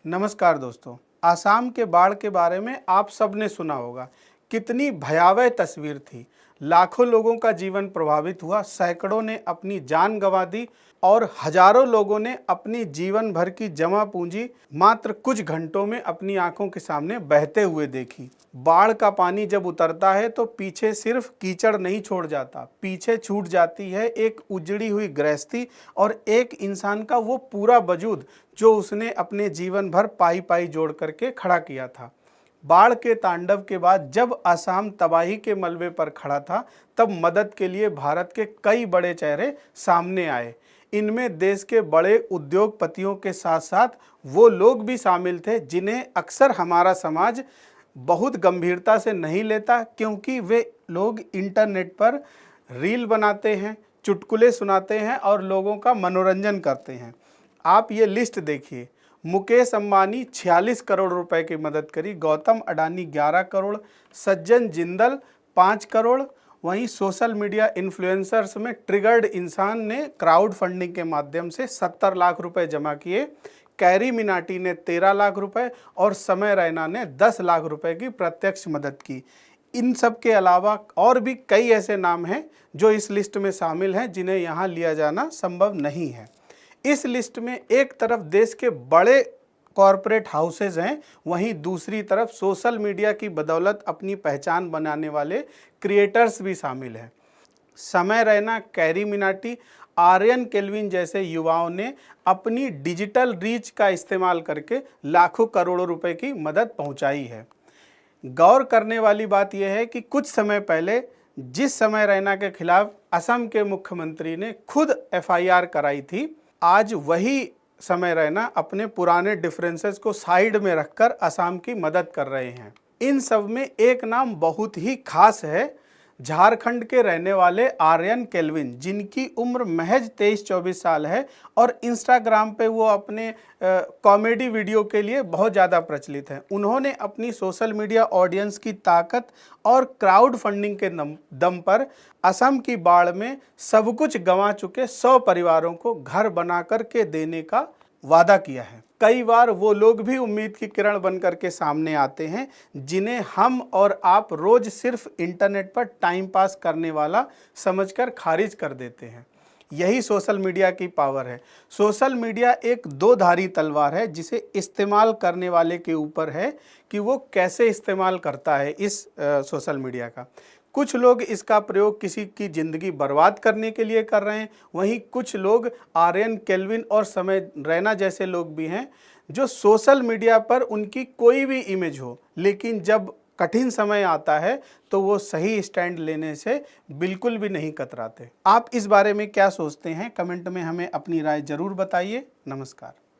नमस्कार दोस्तों। आसाम के बाढ़ के बारे में आप सबने सुना होगा। कितनी भयावह तस्वीर थी। लाखों लोगों का जीवन प्रभावित हुआ, सैकड़ों ने अपनी जान गंवा दी और हजारों लोगों ने अपनी जीवन भर की जमा पूंजी मात्र कुछ घंटों में अपनी आंखों के सामने बहते हुए देखी। बाढ़ का पानी जब उतरता है तो पीछे सिर्फ कीचड़ नहीं छोड़ जाता, पीछे छूट जाती है एक उजड़ी हुई गृहस्थी और एक इंसान का वो पूरा वजूद जो उसने अपने जीवन भर पाई पाई जोड़ करके खड़ा किया था। बाढ़ के तांडव के बाद जब असम तबाही के मलबे पर खड़ा था, तब मदद के लिए भारत के कई बड़े चेहरे सामने आए। इनमें देश के बड़े उद्योगपतियों के साथ साथ वो लोग भी शामिल थे जिन्हें अक्सर हमारा समाज बहुत गंभीरता से नहीं लेता, क्योंकि वे लोग इंटरनेट पर रील बनाते हैं, चुटकुले सुनाते हैं और लोगों का मनोरंजन करते हैं। आप ये लिस्ट देखिए। मुकेश अंबानी 46 करोड़ रुपए की मदद करी, गौतम अडानी 11 करोड़, सज्जन जिंदल 5 करोड़। वहीं सोशल मीडिया इन्फ्लुएंसर्स में ट्रिगर्ड इंसान ने क्राउड फंडिंग के माध्यम से 70 लाख रुपए जमा किए, कैरी मिनाटी ने 13 लाख रुपए और समय रैना ने 10 लाख रुपए की प्रत्यक्ष मदद की। इन सब के अलावा और भी कई ऐसे नाम हैं जो इस लिस्ट में शामिल हैं जिन्हें यहाँ लिया जाना संभव नहीं है। इस लिस्ट में एक तरफ देश के बड़े कॉरपोरेट हाउसेज हैं, वहीं दूसरी तरफ सोशल मीडिया की बदौलत अपनी पहचान बनाने वाले क्रिएटर्स भी शामिल हैं। समय रैना, कैरी मिनाटी, आर्यन केल्विन जैसे युवाओं ने अपनी डिजिटल रीच का इस्तेमाल करके लाखों करोड़ों रुपए की मदद पहुंचाई है। गौर करने वाली बात यह है कि कुछ समय पहले जिस समय रैना के खिलाफ असम के मुख्यमंत्री ने खुद FIR कराई थी, आज वही समय रैना अपने पुराने डिफरेंसेस को साइड में रखकर असम की मदद कर रहे हैं। इन सब में एक नाम बहुत ही खास है, झारखंड के रहने वाले आर्यन केल्विन, जिनकी उम्र महज 23-24 साल है और इंस्टाग्राम पे वो अपने कॉमेडी वीडियो के लिए बहुत ज़्यादा प्रचलित हैं। उन्होंने अपनी सोशल मीडिया ऑडियंस की ताकत और क्राउड फंडिंग के दम पर असम की बाढ़ में सब कुछ गंवा चुके 100 परिवारों को घर बना कर के देने का वादा किया है। कई बार वो लोग भी उम्मीद की किरण बन करके सामने आते हैं जिन्हें हम और आप रोज सिर्फ इंटरनेट पर टाइम पास करने वाला समझकर खारिज कर देते हैं। यही सोशल मीडिया की पावर है। सोशल मीडिया एक दो-धारी तलवार है, जिसे इस्तेमाल करने वाले के ऊपर है कि वो कैसे इस्तेमाल करता है इस सोशल मीडिया का। कुछ लोग इसका प्रयोग किसी की ज़िंदगी बर्बाद करने के लिए कर रहे हैं, वहीं कुछ लोग आर्यन केल्विन और समय रैना जैसे लोग भी हैं जो सोशल मीडिया पर उनकी कोई भी इमेज हो, लेकिन जब कठिन समय आता है तो वो सही स्टैंड लेने से बिल्कुल भी नहीं कतराते। आप इस बारे में क्या सोचते हैं? कमेंट में हमें अपनी राय ज़रूर बताइए। नमस्कार।